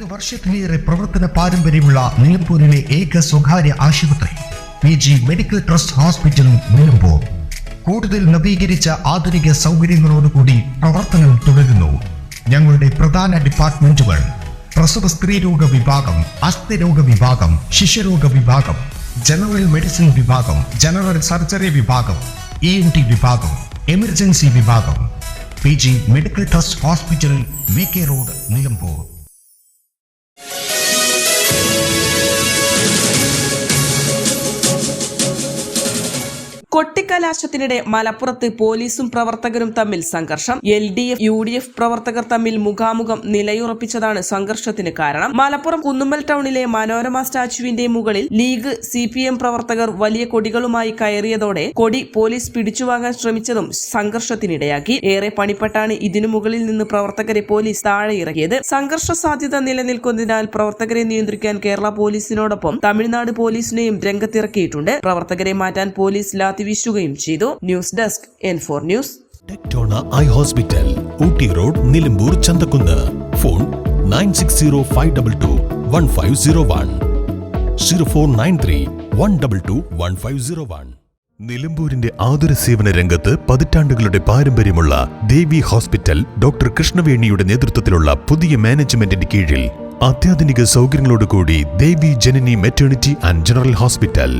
30 വർഷത്തിലേറെ പ്രവർത്തന പാരമ്പര്യമുള്ള നിലമ്പൂരിലെ ഏക സ്വകാര്യ ആശുപത്രി PG medical trust hospital Nilambur കൂടുതൽ നവീകരിച്ച ആധുനിക സൗകര്യങ്ങളോടുകൂടി പ്രവർത്തനം തുടരുന്നു. ഞങ്ങളുടെ പ്രധാന ഡിപ്പാർട്ട്മെന്റുകൾ പ്രസവ സ്ത്രീരോഗ വിഭാഗം, അസ്ഥിരോഗ വിഭാഗം, ശിശുരോഗ വിഭാഗം, ജനറൽ മെഡിസിൻ വിഭാഗം, ജനറൽ സർജറി വിഭാഗം, ENT വിഭാഗം, എമർജൻസി വിഭാഗം. PG medical trust hospital, VK road, Nilambur. കൊട്ടിക്കലാശത്തിനിടെ മലപ്പുറത്ത് പോലീസും പ്രവർത്തകരും തമ്മിൽ സംഘർഷം. LDF UDF പ്രവർത്തകർ തമ്മിൽ മുഖാമുഖം നിലയുറപ്പിച്ചതാണ് സംഘർഷത്തിന് കാരണം. മലപ്പുറം കുന്നുമ്മൽ ടൗണിലെ മനോരമ സ്റ്റാച്യുവിന്റെ മുകളിൽ ലീഗ് CPM പ്രവർത്തകർ വലിയ കൊടികളുമായി കയറിയതോടെ കൊടി പോലീസ് പിടിച്ചുവാങ്ങാൻ ശ്രമിച്ചതും സംഘർഷത്തിനിടയാക്കി. ഏറെ പണിപ്പെട്ടാണ് ഇതിനു മുകളിൽ നിന്ന് പ്രവർത്തകരെ പോലീസ് താഴെ ഇറക്കിയത്. സംഘർഷ സാധ്യത നിലനിൽക്കുന്നതിനാൽ പ്രവർത്തകരെ നിയന്ത്രിക്കാൻ കേരള പോലീസിനോടൊപ്പം തമിഴ്നാട് പോലീസിനെയും രംഗത്തിറക്കിയിട്ടുണ്ട്. പ്രവർത്തകരെ മാറ്റാൻ പോലീസ് വീശുകയും ചെയ്തു. News desk N4 news. Tectona eye hospital, Ooty road, Nilambur, Chanthakkunnu. Phone 9605221501 049312210501. നിലമ്പൂരിന്റെ ആതുര സേവന രംഗത്ത് പതിറ്റാണ്ടുകളുടെ പാരമ്പര്യമുള്ള ദേവി ഹോസ്പിറ്റൽ ഡോക്ടർ കൃഷ്ണവേണിയുടെ നേതൃത്വത്തിലുള്ള പുതിയ മാനേജ്മെന്റിന്റെ കീഴിൽ അത്യാധുനിക സൗകര്യങ്ങളോടുകൂടി ദേവി ജനനി മെറ്റേണിറ്റി ആൻഡ് ജനറൽ ഹോസ്പിറ്റൽ.